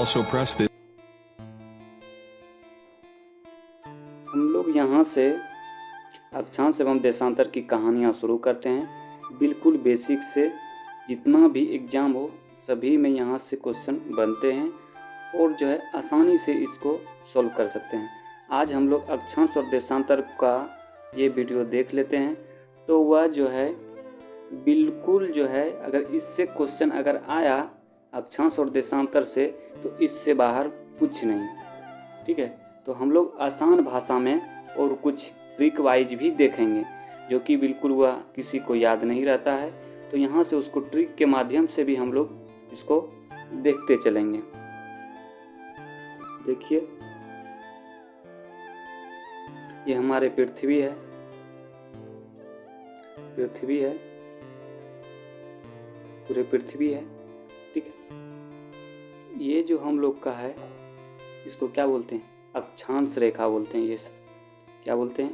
Also press this. हम लोग यहाँ से अक्षांश एवं देशांतर की कहानियाँ शुरू करते हैं। बिल्कुल बेसिक से जितना भी एग्ज़ाम हो सभी में यहाँ से क्वेश्चन बनते हैं और जो है आसानी से इसको सॉल्व कर सकते हैं। आज हम लोग अक्षांश और देशांतर का ये वीडियो देख लेते हैं। तो वह जो है बिल्कुल जो है अगर इससे क्वेश्चन अगर आया अक्षांश और देशांतर से तो इससे बाहर कुछ नहीं। ठीक है, तो हम लोग आसान भाषा में और कुछ ट्रिक वाइज भी देखेंगे जो कि बिल्कुल वह किसी को याद नहीं रहता है। तो यहाँ से उसको ट्रिक के माध्यम से भी हम लोग इसको देखते चलेंगे। देखिए ये हमारे पृथ्वी है, पूरे पृथ्वी है। ठीक है, ये जो हम लोग का है इसको क्या बोलते हैं? अक्षांश रेखा बोलते हैं। ये सब क्या बोलते हैं?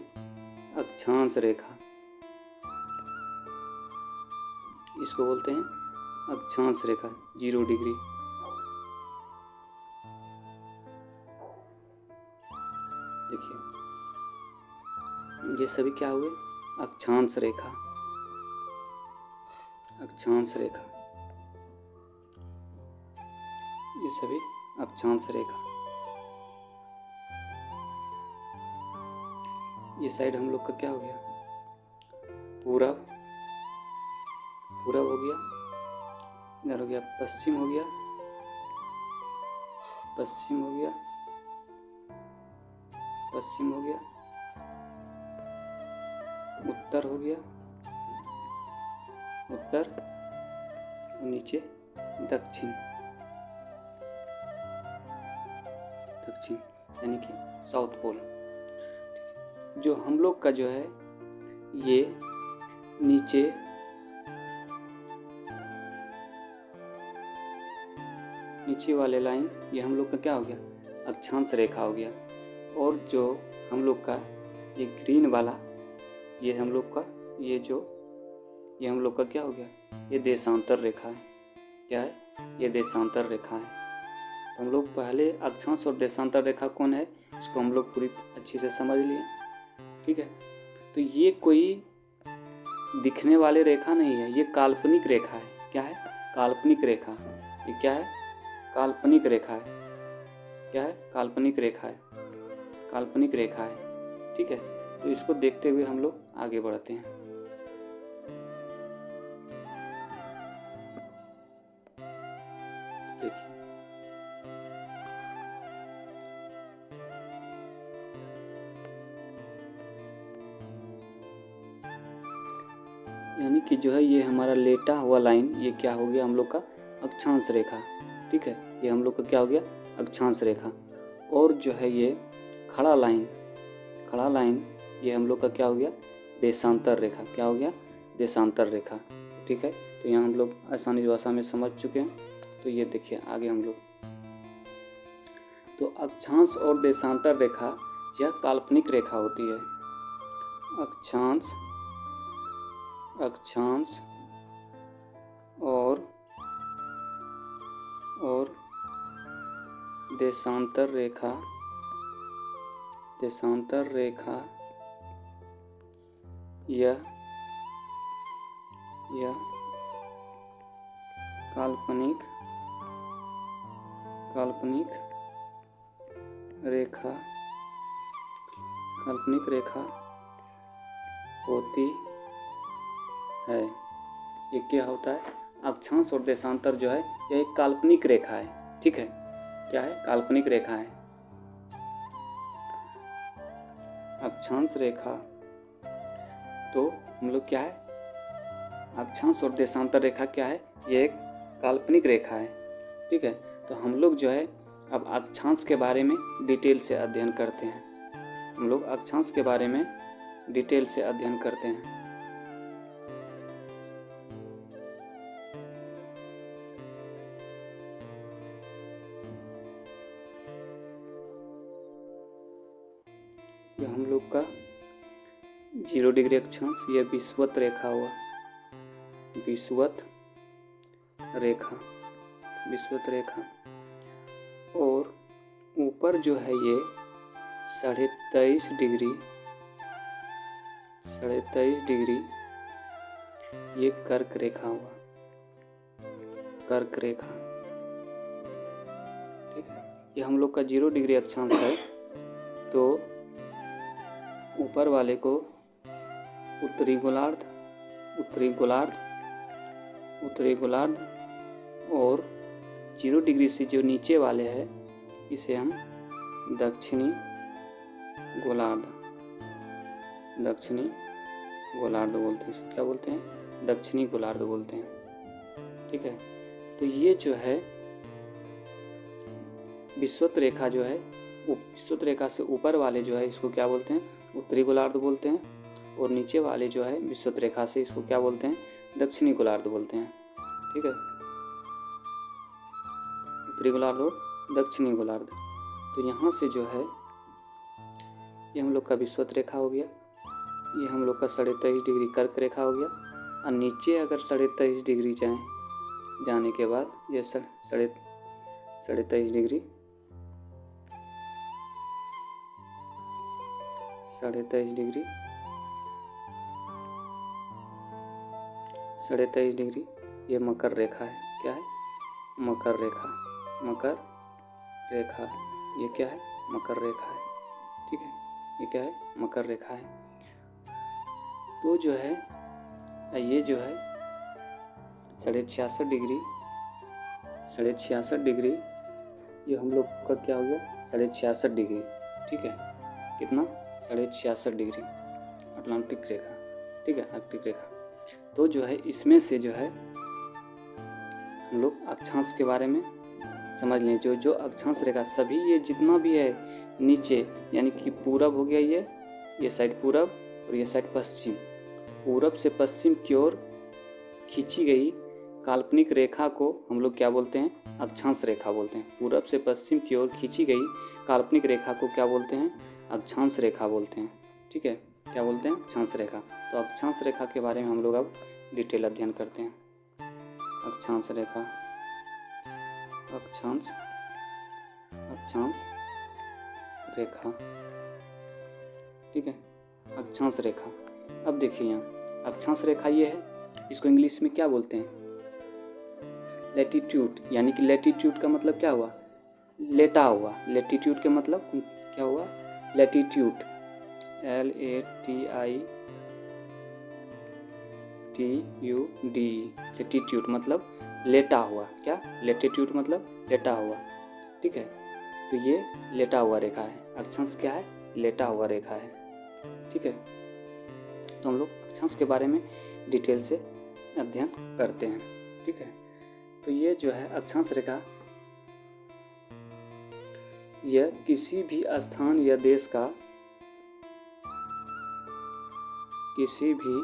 अक्षांश रेखा। इसको बोलते हैं अक्षांश रेखा, 0 डिग्री। देखिए ये सभी क्या हुए? अक्षांश रेखा, अक्षांश रेखा, ये सभी अक्षांश रेखा। ये साइड हम लोग का क्या हो गया? पूरब, पूरब हो गया। इधर हो गया पश्चिम, हो गया पश्चिम, हो गया पश्चिम, हो गया उत्तर, हो गया उत्तर, और नीचे दक्षिण, दक्षिण यानी कि साउथ पोल। जो हम लोग का जो है ये नीचे वाले लाइन ये हम लोग का क्या हो गया? अक्षांश रेखा हो गया। और जो हम लोग का ये ग्रीन वाला ये हम लोग का ये हम लोग का क्या हो गया? ये देशांतर रेखा है। क्या है? ये देशांतर रेखा है। तो हम लोग पहले अक्षांश और देशांतर रेखा कौन है इसको हम लोग पूरी अच्छी से समझ लिए। ठीक है, तो ये कोई दिखने वाली रेखा नहीं है, ये काल्पनिक रेखा है। क्या है? काल्पनिक रेखा। ये क्या है? काल्पनिक रेखा है। क्या है? काल्पनिक रेखा है, काल्पनिक रेखा है। ठीक है, तो इसको देखते हुए हम लोग आगे बढ़ते हैं। देखिए यानी कि जो है ये हमारा लेटा हुआ लाइन ये क्या हो गया? हम लोग का अक्षांश रेखा। ठीक है, ये हम लोग का क्या हो गया? अक्षांश रेखा। और जो है ये खड़ा लाइन, खड़ा लाइन ये हम लोग का क्या हो गया? देशांतर रेखा। क्या हो गया? देशांतर रेखा। ठीक है, तो यहाँ हम लोग आसानी भाषा में समझ चुके हैं। तो ये देखिए आगे हम लोग, तो अक्षांश और देशांतर रेखा यह काल्पनिक रेखा होती है। अक्षांश, अक्षांश और देशांतर रेखा, देशांतर रेखा यह काल्पनिक रेखा, काल्पनिक रेखा होती है। ये क्या होता है? अक्षांश और देशांतर जो है यह एक काल्पनिक रेखा है। ठीक है, क्या है? काल्पनिक रेखा है। अक्षांश रेखा तो हम लोग क्या है? अक्षांश और देशांतर रेखा क्या है? ये एक काल्पनिक रेखा है। ठीक है, तो हम लोग जो है अब अक्षांश के बारे में डिटेल से अध्ययन करते हैं। हम लोग अक्षांश के बारे में डिटेल से अध्ययन करते हैं। ये हम लोग का 0 डिग्री अक्षांश, ये विषुवत रेखा हुआ, विषुवत रेखा, विषुवत रेखा। और ऊपर जो है ये 23.5 डिग्री ये कर्क रेखा हुआ, कर्क रेखा। ठीक है, ये हम लोग का 0 डिग्री अक्षांश है, तो ऊपर वाले को उत्तरी गोलार्ध और 0 डिग्री से जो नीचे वाले हैं इसे हम दक्षिणी गोलार्ध बोलते हैं। इसको क्या बोलते हैं? दक्षिणी गोलार्ध बोलते हैं। ठीक है, तो ये जो है विषुवत रेखा जो है, विषुवत रेखा से ऊपर वाले जो है इसको क्या बोलते हैं? उत्तरी गोलार्ध बोलते हैं, और नीचे वाले जो है विषुवत रेखा से इसको क्या बोलते हैं? दक्षिणी गोलार्ध बोलते हैं। ठीक है, उत्तरी गोलार्ध और दक्षिणी गोलार्ध। तो यहाँ से जो है ये हम लोग का विषुवत रेखा हो गया, ये हम लोग का 23.5 डिग्री कर्क रेखा हो गया, और नीचे अगर 23.5 डिग्री जाने के बाद ये 23.5 डिग्री 23.5 डिग्री ये मकर रेखा है। क्या है? मकर रेखा। ये क्या है? मकर रेखा है। ठीक है, ये क्या है? मकर रेखा है। तो जो है ये जो है 66.5 डिग्री ये हम लोग का क्या हो गया? 66.5 डिग्री। ठीक है, कितना? 66.5 डिग्री अटलांटिक रेखा। ठीक है, आर्कटिक रेखा। तो जो है इसमें से जो है हम लोग अक्षांश के बारे में समझ लें। जो अक्षांश रेखा सभी ये जितना भी है नीचे, यानी कि पूरब हो गया, ये साइड पूरब और ये साइड पश्चिम। पूरब से पश्चिम की ओर खींची गई काल्पनिक रेखा को हम लोग क्या बोलते हैं? अक्षांश रेखा बोलते हैं। पूरब से पश्चिम की ओर खींची गई काल्पनिक रेखा को क्या बोलते हैं? अक्षांश रेखा बोलते हैं। ठीक है, क्या बोलते हैं? अक्षांश रेखा। तो अक्षांश रेखा के बारे में हम लोग अब डिटेल अध्ययन करते हैं। अक्षांश रेखा, अक्षांश रेखा। ठीक है, अक्षांश रेखा। अब देखिए यहाँ अक्षांश रेखा ये है, इसको इंग्लिश में क्या बोलते हैं? लैटिट्यूड। यानी कि लैटिट्यूड का मतलब क्या हुआ? लेटा हुआ। लैटिट्यूड के मतलब क्या हुआ? लैटिट्यूड, LATITUD, लैटिट्यूड मतलब लेटा हुआ। क्या? लैटिट्यूड मतलब लेटा हुआ। ठीक है, तो ये लेटा हुआ रेखा है। अक्षांश क्या है? लेटा हुआ रेखा है। ठीक है, तो हम लोग अक्षांश के बारे में डिटेल से अध्ययन करते हैं। ठीक है, तो ये जो है अक्षांश रेखा, यह किसी भी स्थान या देश का किसी भी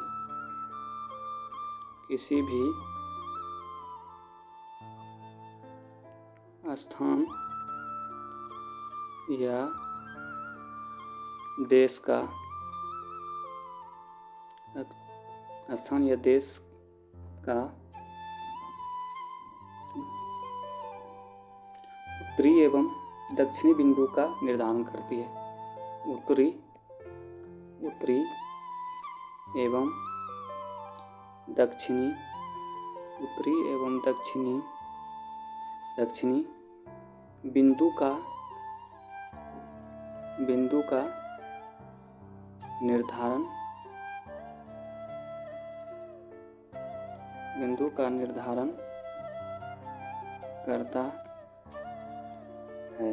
स्थान या देश का उत्तरी एवं दक्षिणी बिंदु का निर्धारण करती है। उत्तरी एवं दक्षिणी बिंदु का निर्धारण करता है।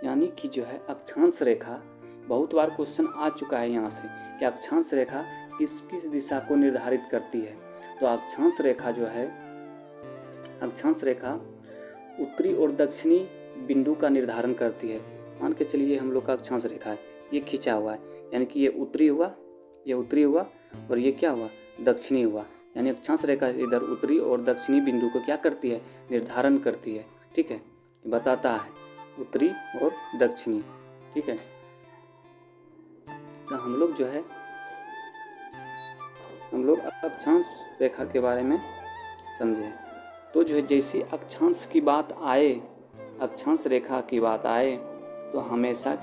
यानी कि जो है अक्षांश रेखा, बहुत बार क्वेश्चन आ चुका है यहाँ से कि अक्षांश रेखा किस किस दिशा को निर्धारित करती है। तो अक्षांश रेखा जो है, अक्षांश रेखा उत्तरी और दक्षिणी बिंदु का निर्धारण करती है। मान के चलिए हम लोग का अक्षांश रेखा है, ये खींचा हुआ है, यानी कि ये उत्तरी हुआ और ये क्या हुआ? दक्षिणी हुआ। यानी अक्षांश रेखा इधर उत्तरी और दक्षिणी बिंदु को क्या करती है? निर्धारण करती है। ठीक है, बताता है उत्तरी और दक्षिणी। ठीक है, तो हम लोग जो है अक्षांश रेखा के बारे में समझे। तो जो है जैसी अक्षांश की बात आए अक्षांश रेखा की बात आए तो हमेशा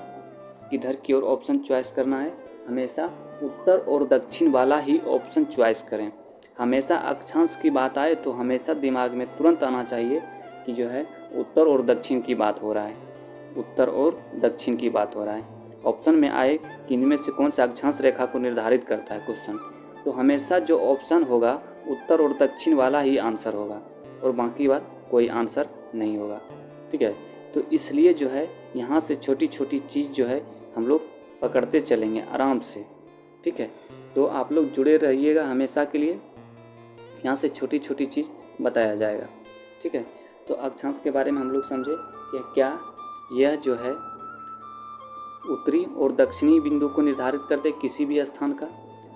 किधर की ओर ऑप्शन चॉइस करना है, हमेशा उत्तर और दक्षिण वाला ही ऑप्शन चॉइस करें। हमेशा अक्षांश की बात आए तो हमेशा दिमाग में तुरंत आना चाहिए कि जो है उत्तर और दक्षिण की बात हो रहा है, उत्तर और दक्षिण की बात हो रहा है। ऑप्शन में आए कि इनमें से कौन सा अक्षांश रेखा को निर्धारित करता है क्वेश्चन, तो हमेशा जो ऑप्शन होगा उत्तर और दक्षिण वाला ही आंसर होगा और बाकी बात कोई आंसर नहीं होगा। ठीक है, तो इसलिए जो है यहाँ से छोटी छोटी चीज़ जो है हम लोग पकड़ते चलेंगे आराम से। ठीक है, तो आप लोग जुड़े रहिएगा हमेशा के लिए, यहाँ से छोटी छोटी चीज़ बताया जाएगा। ठीक है, तो अक्षांश के बारे में हम लोग समझे कि क्या यह जो है उत्तरी और दक्षिणी बिंदु को निर्धारित करते किसी भी स्थान का।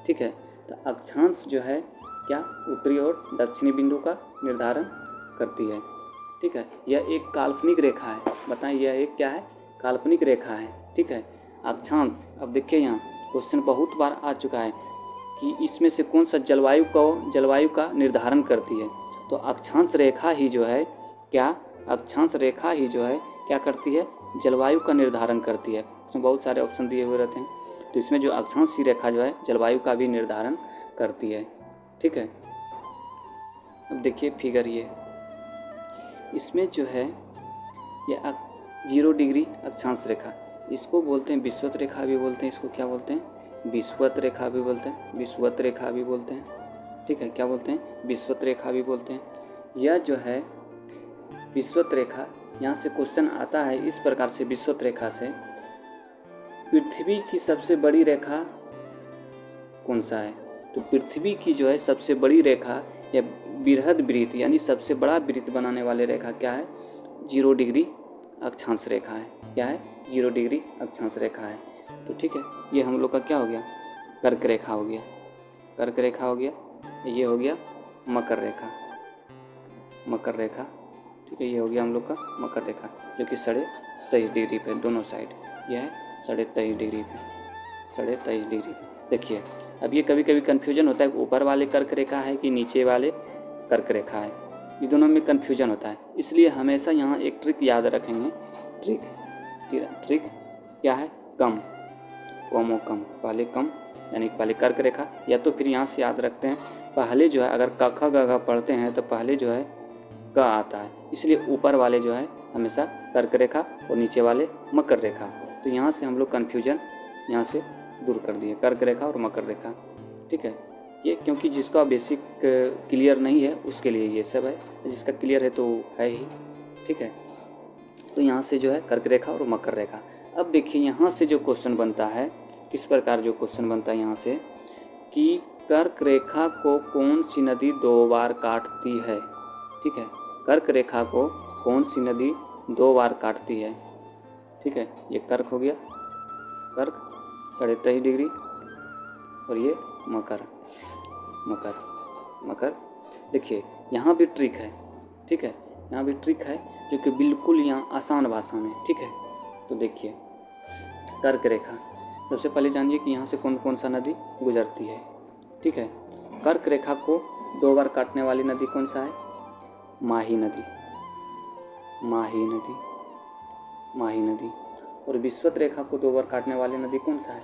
ठीक है, तो अक्षांश जो है क्या उत्तरी और दक्षिणी बिंदु का निर्धारण करती है। ठीक है, यह एक काल्पनिक रेखा है। बताएं, यह एक क्या है? काल्पनिक रेखा है। ठीक है, अक्षांश, अब देखिए यहाँ क्वेश्चन बहुत बार आ चुका है कि इसमें से कौन सा जलवायु का निर्धारण करती है। तो अक्षांश रेखा ही जो है क्या, अक्षांश रेखा ही जो है क्या करती है? जलवायु का निर्धारण करती है। उसमें बहुत सारे ऑप्शन दिए हुए रहते हैं, तो इसमें जो अक्षांश रेखा जो है जलवायु का भी निर्धारण करती है। ठीक है, अब देखिए फिगर, ये इसमें जो है ये 0 डिग्री अक्षांश रेखा, इसको बोलते हैं विषुवत रेखा भी बोलते हैं। इसको क्या बोलते हैं? विषुवत रेखा भी बोलते हैं, विषुवत रेखा भी बोलते हैं। ठीक है, क्या बोलते हैं? विषुवत रेखा भी बोलते हैं। यह जो है विषुवत रेखा, यहाँ से क्वेश्चन आता है इस प्रकार से, विषुवत रेखा से पृथ्वी की सबसे बड़ी रेखा कौन सा है? तो पृथ्वी की जो है सबसे बड़ी रेखा या बृहद वृत्त यानी सबसे बड़ा वृत्त बनाने वाली रेखा क्या है? 0 डिग्री अक्षांश रेखा है। क्या है? 0 डिग्री अक्षांश रेखा है। तो ठीक है, ये हम लोग का क्या हो गया? कर्क रेखा हो गया, कर्क रेखा हो गया। ये हो गया मकर रेखा, मकर रेखा। ठीक है, ये हो गया हम लोग का मकर रेखा, जो कि 23.5 डिग्री पे दोनों साइड, यह है 23.5 डिग्री पे, 23.5 डिग्री पे। देखिए, अब ये कभी कभी कन्फ्यूजन होता है ऊपर वाले कर्क रेखा है कि नीचे वाले कर्क रेखा है, ये दोनों में कन्फ्यूजन होता है। इसलिए हमेशा यहाँ एक ट्रिक याद रखेंगे। ट्रिक क्या है? कम, कमो कम, पहले कम यानी पहले कर्क रेखा, या तो फिर यहाँ से याद रखते हैं पहले जो है अगर क ख ग घ पढ़ते हैं तो पहले जो है क आता है, इसलिए ऊपर वाले जो है हमेशा कर्क रेखा और नीचे वाले मकर रेखा। तो यहाँ से हम लोग कन्फ्यूजन यहाँ से दूर कर दिए, कर्क रेखा और मकर रेखा। ठीक है, ये क्योंकि जिसका बेसिक क्लियर नहीं है उसके लिए ये सब है, जिसका क्लियर है तो है ही। ठीक है, तो यहाँ से जो है कर्क रेखा और मकर रेखा। अब देखिए यहाँ से जो क्वेश्चन बनता है, किस प्रकार जो क्वेश्चन बनता है यहाँ से कि कर्क रेखा को कौन सी नदी 2 बार काटती है। ठीक है, कर्क रेखा को कौन सी नदी 2 बार काटती है। ठीक है, ये कर्क हो गया, कर्क 23.5 डिग्री, और ये मकर, मकर, मकर। देखिए यहाँ भी ट्रिक है। ठीक है, यहाँ भी ट्रिक है जो कि बिल्कुल यहाँ आसान भाषा में। ठीक है, तो देखिए कर्क रेखा, सबसे पहले जानिए कि यहाँ से कौन कौन सा नदी गुजरती है। ठीक है, कर्क रेखा को 2 बार काटने वाली नदी कौन सा है? माही नदी, माही नदी, माही नदी। और विषुवत रेखा को 2 बार काटने वाली नदी कौन सा है?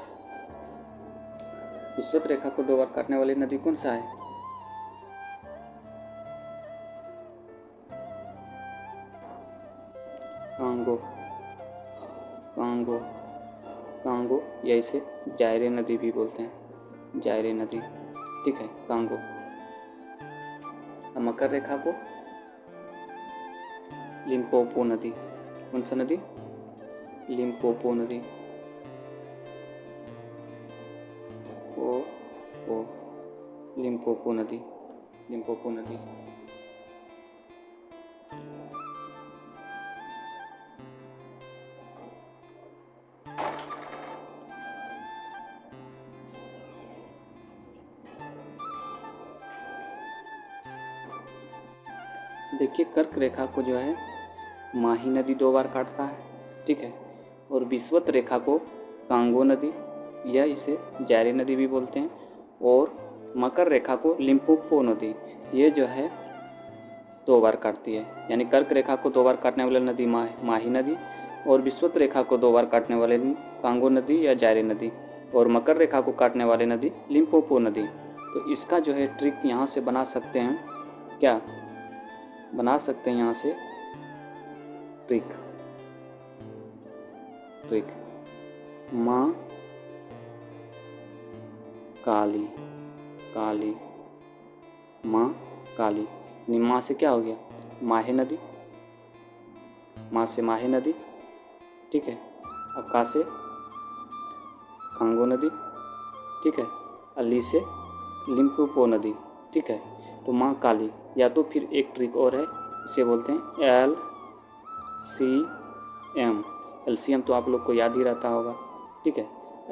विषुवत रेखा को 2 बार काटने वाली नदी कौन सा है? कांगो, कांगो, कांगो, या इसे जायरे नदी भी बोलते हैं, जायरे नदी। ठीक है, कांगो। मकर रेखा को लिम्पोपो नदी, कौन सा नदी? लिम्पोपो नदी, लिम्पोपो नदी, लिम्पोपो नदी। देखिए कर्क रेखा को जो है माही नदी 2 बार काटता है। ठीक है, और विषुवत रेखा को कांगो नदी या इसे जायरे नदी भी बोलते हैं, और मकर रेखा को लिम्पोपो नदी, ये जो है 2 बार काटती है। यानी कर्क रेखा को 2 बार काटने वाली नदी माही नदी, और विषुवत रेखा को 2 बार काटने वाले कांगो नदी या जायरे नदी, और मकर रेखा को काटने वाले नदी लिम्पोपो नदी। तो इसका जो है ट्रिक यहाँ से बना सकते हैं, क्या बना सकते हैं यहाँ से ट्रिक माँ काली, काली माँ काली, यानी माँ से क्या हो गया माहे नदी, माँ से माहे नदी, ठीक है। अब का से कांगो नदी, ठीक है। अली से लिम्पोपो नदी, ठीक है। तो माँ काली, या तो फिर एक ट्रिक और है, इसे बोलते हैं LCM। LCM तो आप लोग को याद ही रहता होगा, ठीक है।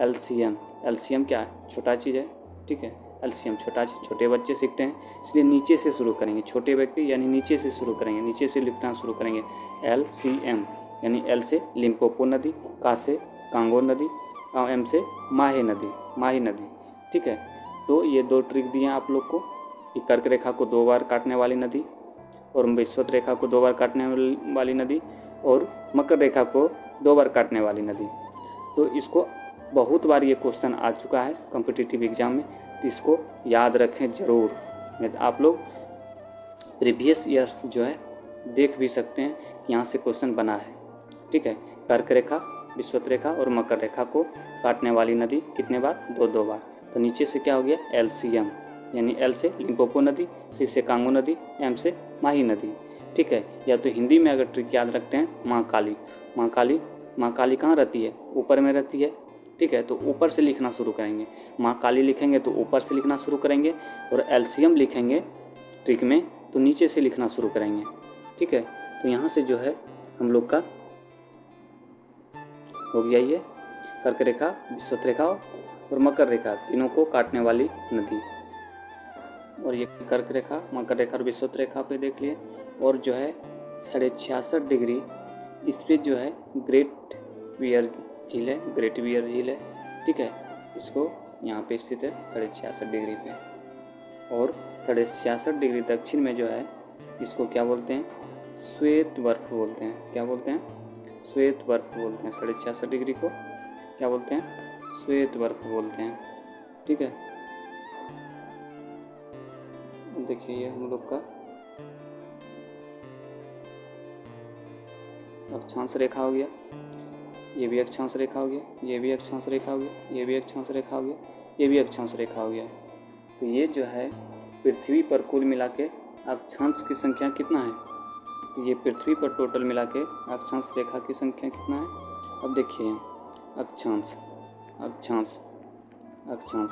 LCM क्या है, छोटा चीज़ है, ठीक है। LCM छोटा चीज़, छोटे बच्चे सीखते हैं, इसलिए नीचे से शुरू करेंगे, छोटे व्यक्ति यानी नीचे से शुरू करेंगे, नीचे से लिखना शुरू करेंगे। LCM यानी L से लिम्पोपो नदी, का से कांगो नदी, और M से माही नदी, ठीक है। तो ये 2 ट्रिक दिए हैं आप लोग को कि कर्क रेखा को 2 बार काटने वाली नदी, और विषुवत रेखा को 2 बार काटने वाली नदी, और मकर रेखा को 2 बार काटने वाली नदी। तो इसको बहुत बार ये क्वेश्चन आ चुका है कॉम्पिटिटिव एग्जाम में, तो इसको याद रखें ज़रूर। आप लोग प्रीवियस ईयर्स जो है देख भी सकते हैं कि यहाँ से क्वेश्चन बना है, ठीक है। कर्क रेखा, विषुवत रेखा और मकर रेखा को काटने वाली नदी कितने बार, 2 बार। तो नीचे से क्या हो गया LCM, यानी L से लिम्पोपो नदी, C से कांगो नदी, M से माही नदी, ठीक है। या तो हिंदी में अगर ट्रिक याद रखते हैं माँ काली कहाँ रहती है, ऊपर में रहती है, ठीक है। तो ऊपर से लिखना शुरू करेंगे, माँ काली लिखेंगे तो ऊपर से लिखना शुरू करेंगे, और LCM लिखेंगे ट्रिक में तो नीचे से लिखना शुरू करेंगे, ठीक है। तो यहाँ से जो है हम लोग का हो गया ये कर्क रेखा, विषुवत रेखा और मकर रेखा तीनों को काटने वाली नदी। और ये कर्क रेखा, मकर रेखा और विषुवत रेखा पे देख लिए। और जो है 66.5 डिग्री इस पर जो है ग्रेट बियर झील है, ठीक है। इसको यहाँ पे स्थित है 66.5 डिग्री पे। और 66.5 डिग्री दक्षिण में जो है इसको क्या बोलते हैं, श्वेत बर्फ बोलते हैं। क्या बोलते हैं, श्वेत बर्फ बोलते हैं। 66.5 डिग्री को क्या बोलते हैं, श्वेत बर्फ बोलते हैं, ठीक है। देखिए ये हम लोग का अक्षांश रेखा हो गया, ये भी अक्षांश रेखा हो गया, ये भी अक्षांश रेखा हो गया, ये भी अक्षांश रेखा हो गया, ये भी अक्षांश रेखा हो गया। तो ये जो है पृथ्वी पर कुल मिला के अक्षांश की संख्या कितना है, तो ये पृथ्वी पर टोटल मिला के अक्षांश रेखा की संख्या कितना है। अब देखिए अक्षांश अक्षांश अक्षांश,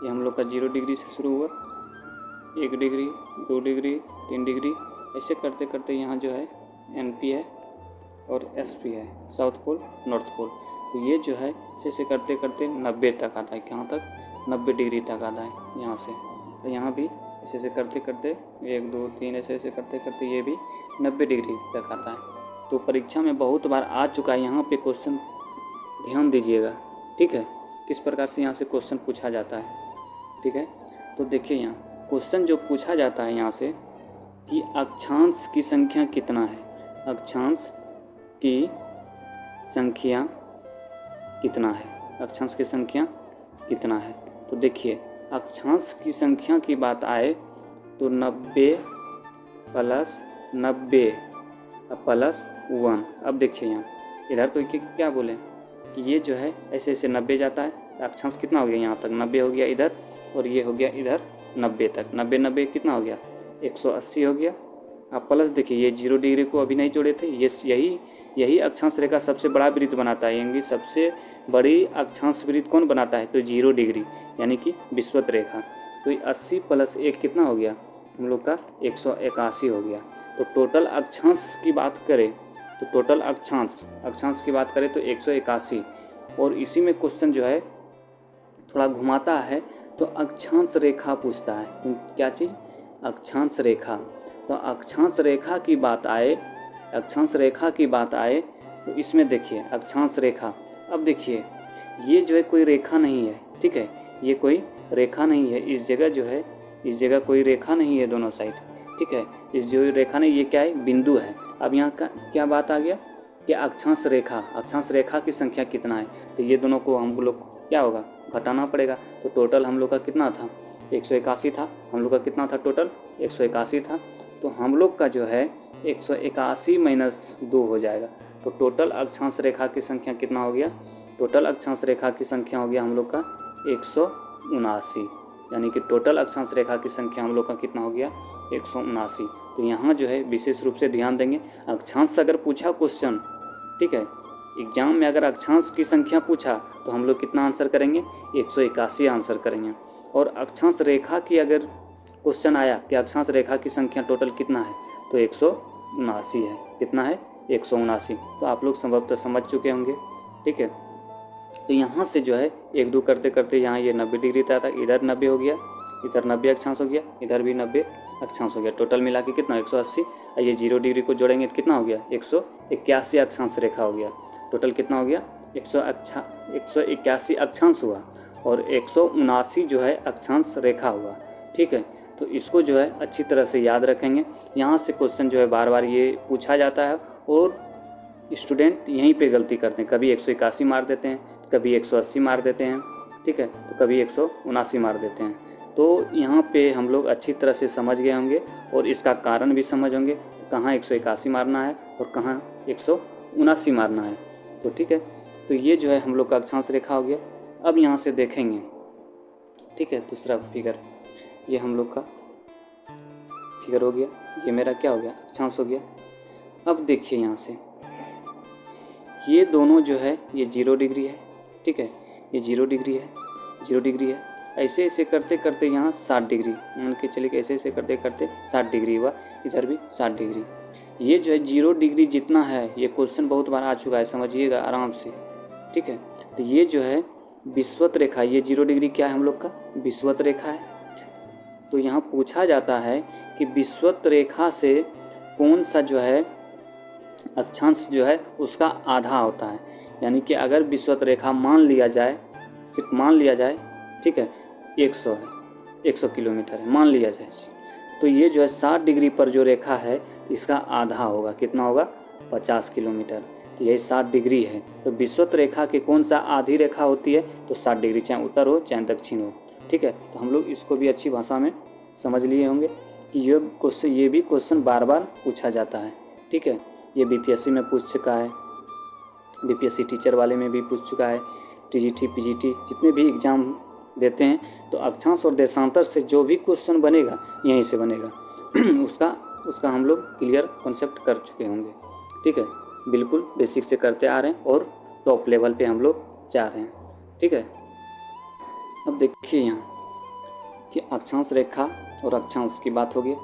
ये हम लोग का 0 डिग्री से शुरू हुआ, 1 डिग्री 2 डिग्री 3 डिग्री, ऐसे करते करते यहाँ जो है NP है और SP है, साउथ पोल नॉर्थ पोल। तो ये जो है ऐसे करते करते 90 तक आता है, कहाँ तक, 90 डिग्री तक आता है यहाँ से। तो यहाँ भी ऐसे करते करते 1 2 3 ऐसे करते करते ये भी 90 डिग्री तक आता है। तो परीक्षा में बहुत बार आ चुका है, यहाँ पे क्वेश्चन ध्यान दीजिएगा, ठीक है, किस प्रकार से यहाँ से क्वेश्चन पूछा जाता है, ठीक है। तो देखिए यहाँ क्वेश्चन जो पूछा जाता है यहाँ से कि अक्षांश की संख्या कितना है, अक्षांश की संख्या कितना है, अक्षांश की संख्या कितना है। तो देखिए अक्षांश की संख्या की बात आए तो 90 + 90 + 1। अब देखिए यहाँ इधर तो क्या बोले कि ये जो है ऐसे ऐसे 90 जाता है, तो अक्षांश कितना हो गया, यहाँ तक 90 हो गया इधर, और ये हो गया इधर 90 तक, 90 कितना हो गया, 180 हो गया। अब प्लस देखिए ये 0 डिग्री को अभी नहीं जोड़े थे, ये यही अक्षांश रेखा सबसे बड़ा वृत्त बनाता है, यानी सबसे बड़ी अक्षांश वृत्त कौन बनाता है, तो 0 डिग्री यानी कि विषुवत रेखा। तो 80 + 1 कितना हो गया हम लोग का, 181 हो गया। तो टोटल अक्षांश की बात करें तो टोटल अक्षांश की बात करें तो 181। और इसी में क्वेश्चन जो है थोड़ा घुमाता है, तो अक्षांश रेखा पूछता है, क्या चीज़, अक्षांश रेखा। तो अक्षांश रेखा की बात आए तो इसमें देखिए अक्षांश रेखा। अब देखिए ये जो है कोई रेखा नहीं है, ठीक है, ये कोई रेखा नहीं है, इस जगह जो है, इस जगह कोई रेखा नहीं है दोनों साइड, ठीक है। इस जो रेखा ने ये क्या है, बिंदु है। अब यहाँ का क्या बात आ गया कि अक्षांश रेखा की संख्या कितना है, तो ये दोनों को हम लोग क्या होगा, घटाना पड़ेगा। तो टोटल हम लोग का कितना था, 181 था। हम लोग का कितना था टोटल, 181 था। तो हम लोग का जो है 181 माइनस 2 हो जाएगा। तो टोटल अक्षांश रेखा की संख्या कितना हो गया, टोटल अक्षांश रेखा की संख्या हो गया हम लोग का 179, यानी कि टोटल अक्षांश रेखा की संख्या हम लोग का कितना हो गया, 179। तो यहाँ जो है विशेष रूप से ध्यान देंगे, अक्षांश अगर पूछा क्वेश्चन, ठीक है, एग्जाम में अगर अक्षांश की संख्या पूछा तो हम लोग कितना आंसर करेंगे, 181 आंसर करेंगे। और अक्षांश रेखा की अगर क्वेश्चन आया कि अक्षांश रेखा की संख्या टोटल कितना है, तो 179 है। कितना है, 179। तो आप लोग संभवतः समझ चुके होंगे, ठीक है। तो यहाँ से जो है 1-2 करते करते यहाँ ये 90 डिग्री था, इधर 90 हो गया, इधर 90 अक्षांश हो गया, इधर भी 90 अक्षांश हो गया। टोटल मिला के कितना, 180। ये 0 डिग्री को जोड़ेंगे तो कितना हो गया, 181 अक्षांश रेखा हो गया। टोटल कितना हो गया, 181 अक्षांश हुआ और 179 जो है अक्षांश रेखा हुआ, ठीक है। तो इसको जो है अच्छी तरह से याद रखेंगे। यहाँ से क्वेश्चन जो है बार बार ये पूछा जाता है और स्टूडेंट यहीं पे गलती करते हैं, कभी 181 मार देते हैं, कभी 180 मार देते हैं, ठीक है, तो कभी 179 मार देते हैं। तो यहाँ पे हम लोग अच्छी तरह से समझ गए होंगे और इसका कारण भी समझ होंगे, कहाँ 181 मारना है और कहाँ 179 मारना है। तो ठीक है, तो ये जो है हम लोग का अक्षांश रेखा हो गया। अब यहाँ से देखेंगे, ठीक है, दूसरा फिगर, ये हम लोग का फिगर हो गया, ये मेरा क्या हो गया, अक्षांश हो गया। अब देखिए यहाँ से ये दोनों जो है ये 0 डिग्री है, ठीक है, ये 0 डिग्री है, 0 डिग्री है। ऐसे ऐसे करते करते यहाँ 60 डिग्री, मान के चलिए कि ऐसे ऐसे करते करते 60 डिग्री हुआ, इधर भी 60 डिग्री। ये जो है 0 डिग्री जितना है, ये क्वेश्चन बहुत बार आ चुका है, समझिएगा आराम से, ठीक है। तो ये जो है विषुवत रेखा, ये 0 डिग्री क्या है हम लोग का, विषुवत रेखा है। तो यहाँ पूछा जाता है कि विषुवत रेखा से कौन सा जो है अक्षांश जो है उसका आधा होता है। यानी कि अगर विषुवत रेखा मान लिया जाए, सिर्फ मान लिया जाए, ठीक है, 100 है, 100 किलोमीटर है, मान लिया जाए, तो ये जो है 60 डिग्री पर जो रेखा है इसका आधा होगा, कितना होगा, 50 किलोमीटर। तो यही 60 डिग्री है। तो विषुवत रेखा की कौन सा आधी रेखा होती है, तो 60 डिग्री, चाहे उत्तर हो चाहे दक्षिण हो, ठीक है। तो हम लोग इसको भी अच्छी भाषा में समझ लिए होंगे कि ये भी क्वेश्चन बार बार पूछा जाता है, ठीक है। ये बीपीएससी में पूछ चुका है, बीपीएससी टीचर वाले में भी पूछ चुका है, टीजीटी पीजीटी जितने भी एग्ज़ाम देते हैं, तो अक्षांश और देशांतर से जो भी क्वेश्चन बनेगा यहीं से बनेगा। उसका हम लोग क्लियर कॉन्सेप्ट कर चुके होंगे, ठीक है, बिल्कुल बेसिक से करते आ रहे हैं और टॉप लेवल पे हम लोग जा रहे हैं, ठीक है। अब देखिए यहाँ कि अक्षांश रेखा और अक्षांश की बात होगी।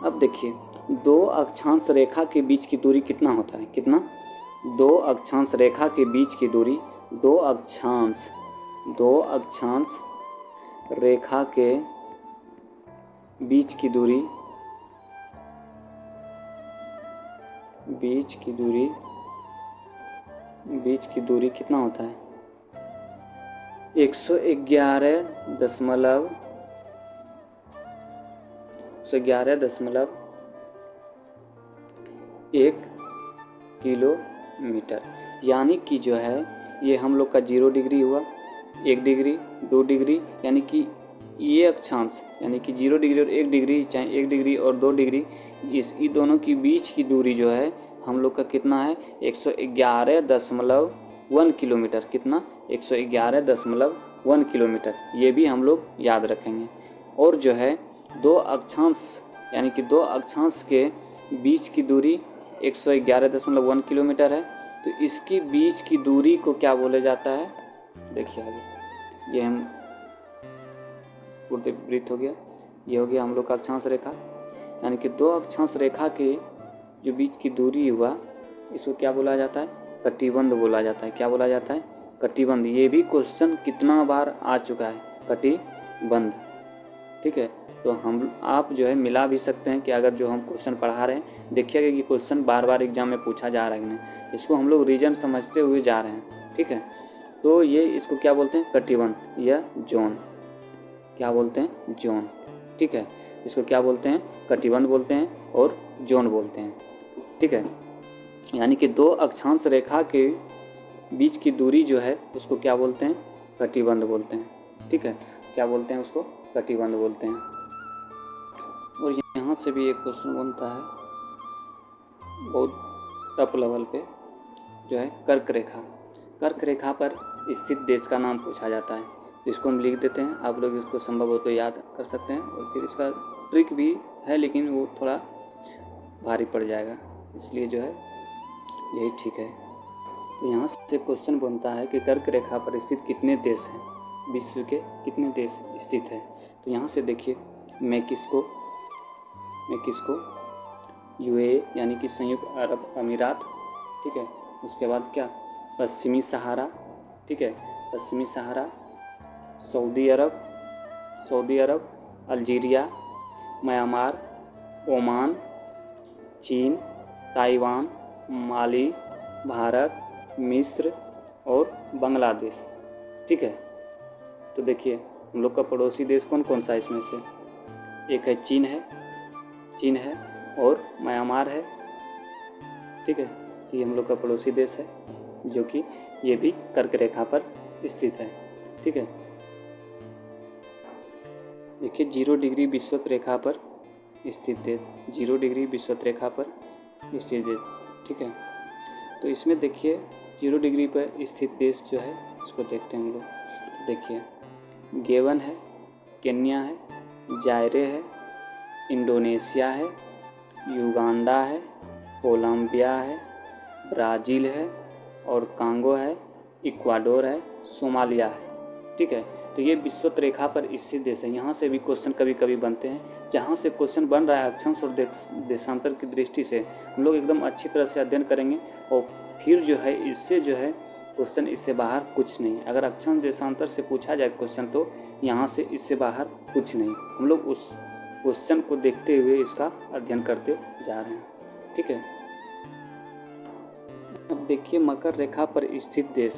अब देखिए 2 अक्षांश रेखा के बीच की दूरी कितना होता है, कितना, 2 अक्षांश रेखा के बीच की दूरी, 2 अक्षांश रेखा के बीच की दूरी कितना होता है, 111.1 किलोमीटर। यानी कि जो है ये हम लोग का 0 डिग्री हुआ, 1 डिग्री, 2 डिग्री, यानी कि ये अक्षांश यानी कि 0 डिग्री और 1 डिग्री, चाहे 1 डिग्री और 2 डिग्री, इस दोनों की बीच की दूरी जो है हम लोग का कितना है, 111.1 किलोमीटर। कितना, 111.1 किलोमीटर। ये भी हम लोग याद रखेंगे। और जो है 2 अक्षांश यानी कि 2 अक्षांश के बीच की दूरी 111.1 किलोमीटर है। तो इसकी बीच की दूरी को क्या बोला जाता है, देखिए आगे, ये हम वृत्त हो गया, ये हो गया हम लोग का अक्षांश रेखा। यानी कि 2 अक्षांश रेखा के जो बीच की दूरी हुआ, इसको क्या बोला जाता है, कटिबंध बोला जाता है। क्या बोला जाता है, कटिबंध। ये भी क्वेश्चन कितना बार आ चुका है, कटिबंध, ठीक है। तो आप जो है मिला भी सकते हैं कि अगर जो हम क्वेश्चन पढ़ा रहे हैं, देखिएगा कि क्वेश्चन बार बार एग्जाम में पूछा जा रहा है कि नहीं, इसको हम लोग रीजन समझते हुए जा रहे हैं, ठीक है। तो ये इसको क्या बोलते हैं, कटिबंध या जोन, क्या बोलते हैं, जोन, ठीक है। इसको क्या बोलते हैं, कटिबंध बोलते हैं और जोन बोलते हैं। ठीक है, यानी कि दो अक्षांश रेखा के बीच की दूरी जो है उसको क्या बोलते हैं, कटिबंध बोलते हैं। ठीक है, क्या बोलते हैं उसको, कटिबंध बोलते हैं। और यहाँ से भी एक क्वेश्चन बनता है बहुत टफ लेवल पे, जो है कर्क रेखा। कर्क रेखा पर स्थित देश का नाम पूछा जाता है। इसको हम लिख देते हैं, आप लोग इसको संभव हो तो याद कर सकते हैं। और फिर इसका ट्रिक भी है लेकिन वो थोड़ा भारी पड़ जाएगा, इसलिए जो है यही ठीक है। तो यहाँ से क्वेश्चन बनता है कि कर्क रेखा पर स्थित कितने देश हैं, विश्व के कितने देश स्थित हैं। तो यहाँ से देखिए, मैक्सिको, यूएई यानी कि संयुक्त अरब अमीरात। ठीक है, उसके बाद क्या, पश्चिमी सहारा। ठीक है, पश्चिमी सहारा, सऊदी अरब, अल्जीरिया, म्यांमार, ओमान, चीन, ताइवान, माली, भारत, मिस्र और बांग्लादेश। ठीक है, तो देखिए हम लोग का पड़ोसी देश कौन कौन सा है इसमें से, एक है चीन है और म्यांमार है। ठीक है, तो ये हम लोग का पड़ोसी देश है जो कि ये भी कर्क रेखा पर स्थित है। ठीक है, देखिए 0 डिग्री विषुवत रेखा पर स्थित देश, 0 डिग्री विषुवत रेखा पर स्थित देश। ठीक है, तो इसमें देखिए 0 डिग्री पर स्थित देश जो है इसको देखते हैं हम लोग। देखिए गेवन है, केन्या है, जायरे है, इंडोनेशिया है, युगांडा है, कोलंबिया है, ब्राज़ील है और कांगो है, इक्वाडोर है, सोमालिया है। ठीक है, तो ये विषुवत रेखा पर स्थित देश है। यहाँ से भी क्वेश्चन कभी कभी बनते हैं। जहाँ से क्वेश्चन बन रहा है अक्षांश और देशांतर की दृष्टि से हम लोग एकदम अच्छी तरह से अध्ययन करेंगे और फिर जो है इससे जो है क्वेश्चन, इससे बाहर कुछ नहीं। अगर अक्षांश देशांतर से पूछा जाए क्वेश्चन तो यहाँ से इससे बाहर कुछ नहीं। हम लोग उस क्वेश्चन को देखते हुए इसका अध्ययन करते जा रहे हैं। ठीक है, अब देखिए मकर रेखा पर स्थित देश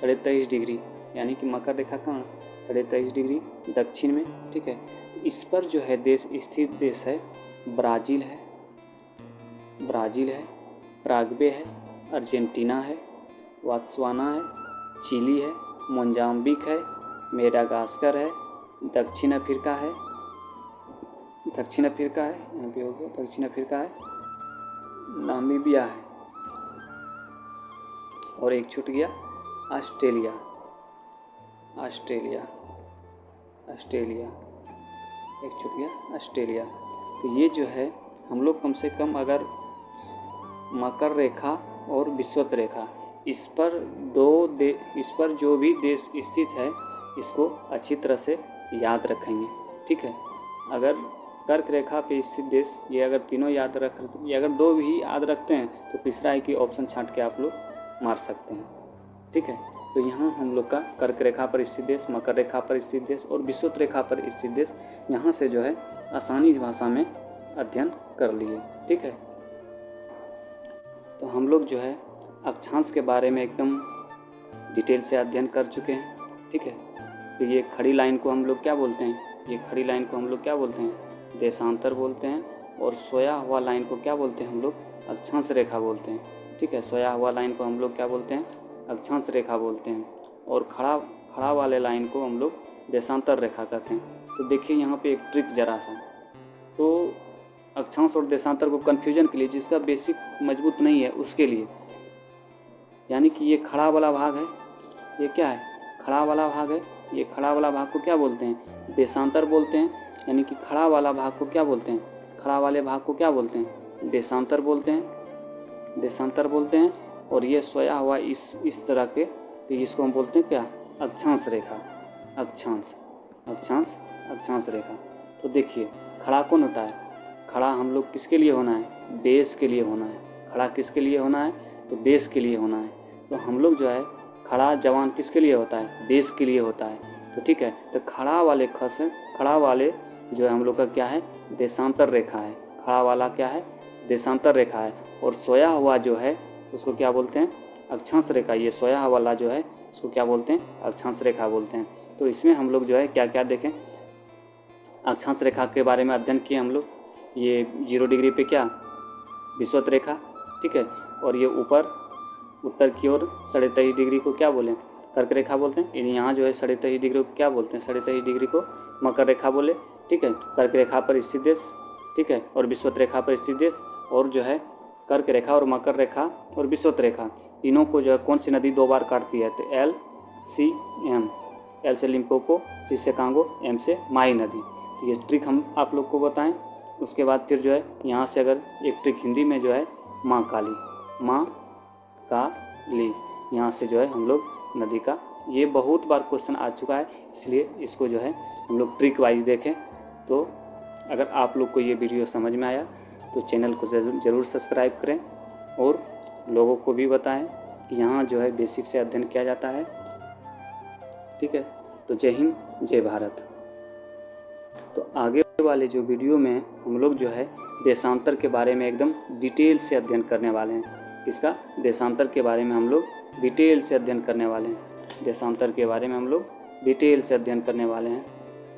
23.5 डिग्री, यानी कि मकर रेखा कहाँ, 23.5 डिग्री दक्षिण में। ठीक है, इस पर जो है देश स्थित देश है ब्राज़ील है, पराग्वे है, अर्जेंटीना है, वात्सवाना है, चिली है, मोजाम्बिक है, मेडागास्कर है, दक्षिण अफ्रीका है, यहाँ पे हो गया, दक्षिण अफ्रीका है, नामीबिया है और एक छूट गया ऑस्ट्रेलिया, एक छूट गया ऑस्ट्रेलिया। तो ये जो है हम लोग कम से कम अगर मकर रेखा और विषुवत रेखा इस पर जो भी देश स्थित है इसको अच्छी तरह से याद रखेंगे। ठीक है, अगर कर्क रेखा पे स्थित देश ये अगर तीनों याद रख, ये अगर 2 भी याद रखते हैं तो तीसरा है कि ऑप्शन छांट के आप लोग मार सकते हैं। ठीक है, तो यहाँ हम लोग का कर्क रेखा पर स्थित देश, मकर रेखा पर स्थित देश और विषुवत रेखा पर स्थित देश यहाँ से जो है आसानी भाषा में अध्ययन कर लिए। ठीक है, तो हम लोग जो है अक्षांश के बारे में एकदम डिटेल से अध्ययन कर चुके हैं। ठीक है, तो ये खड़ी लाइन को हम लोग क्या बोलते हैं, देशांतर बोलते हैं। और सोया हुआ लाइन को क्या बोलते हैं हम लोग, अक्षांश रेखा बोलते हैं। ठीक है, सोया हुआ लाइन को हम लोग क्या बोलते हैं, अक्षांश रेखा बोलते हैं। और खड़ा वाले लाइन को हम लोग देशांतर रेखा कहते हैं। तो देखिए यहाँ पे एक ट्रिक जरा सा, तो अक्षांश और देशांतर को कन्फ्यूजन के लिए, जिसका बेसिक मजबूत नहीं है उसके लिए, यानी कि ये खड़ा वाला भाग है, ये क्या है, खड़ा वाला भाग है। ये खड़ा वाला भाग को क्या बोलते हैं, देशांतर बोलते हैं। यानी कि खड़ा वाला भाग को क्या बोलते हैं, खड़ा वाले भाग को क्या बोलते हैं, देशांतर बोलते हैं। और ये सोया हुआ इस तरह के, तो इसको हम बोलते हैं क्या, अक्षांश रेखा, अक्षांश रेखा। तो देखिए खड़ा कौन होता है, खड़ा हम लोग किसके लिए होना है, देश के लिए होना है। खड़ा किसके लिए होना है, तो देश के लिए होना है। तो हम लोग जो है खड़ा जवान किसके लिए होता है, देश के लिए होता है। तो ठीक है, तो खड़ा वाले जो है हम लोग का क्या है, देशांतर रेखा है। खड़ा वाला क्या है, देशांतर रेखा है। और सोया हुआ जो है उसको क्या बोलते हैं, अक्षांश रेखा। ये सोया हुआ वाला जो है उसको क्या बोलते हैं, अक्षांश रेखा बोलते हैं। तो इसमें हम लोग जो है क्या क्या देखें, अक्षांश रेखा के बारे में अध्ययन किए हम लोग। ये 0 डिग्री पे क्या, विषुवत रेखा, ठीक है। और ये ऊपर उत्तर की ओर 23.5 डिग्री को क्या बोलें, कर्क रेखा बोलते हैं। यहाँ जो है 23.5 डिग्री को क्या बोलते हैं, 23.5 डिग्री को मकर रेखा बोले, ठीक है। कर्क रेखा पर स्थित देश, ठीक है, और विषुवत रेखा पर स्थित देश। और जो है कर्क रेखा और मकर रेखा और विषुवत रेखा तीनों को जो है कौन सी नदी 2 बार काटती है, तो एल, सी, एम। एल से लिम्पोपो, सी से कांगो, एम से माही नदी। ये ट्रिक हम आप लोग को बताएं। उसके बाद फिर जो है यहाँ से अगर एक ट्रिक हिंदी में जो है माँ काली, माँ काली, यहाँ से जो है हम लोग नदी का, ये बहुत बार क्वेश्चन आ चुका है, इसलिए इसको जो है हम लोग ट्रिक वाइज देखें। तो अगर आप लोग को ये वीडियो समझ में आया तो चैनल को ज़रूर सब्सक्राइब करें और लोगों को भी बताएं कि यहाँ जो है बेसिक से अध्ययन किया जाता है, ठीक है। तो जय हिंद, जय भारत। तो आगे वाले जो वीडियो में हम लोग जो है देशांतर के बारे में एकदम डिटेल से अध्ययन करने वाले हैं। इसका देशांतर के बारे में हम लोग डिटेल से अध्ययन करने वाले हैं। देशांतर के बारे में हम लोग डिटेल से अध्ययन करने वाले हैं।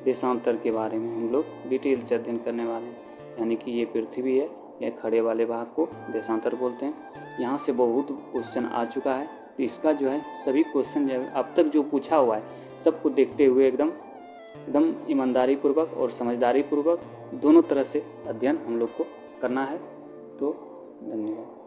देशांतर के बारे में हम लोग डिटेल से अध्ययन करने वाले हैं। यानी कि ये पृथ्वी है, ये खड़े वाले भाग को देशांतर बोलते हैं। यहाँ से बहुत क्वेश्चन आ चुका है, तो इसका जो है सभी क्वेश्चन जो अब तक जो पूछा हुआ है सबको देखते हुए एकदम ईमानदारी पूर्वक और समझदारी पूर्वक दोनों तरह से अध्ययन हम लोग को करना है। तो धन्यवाद।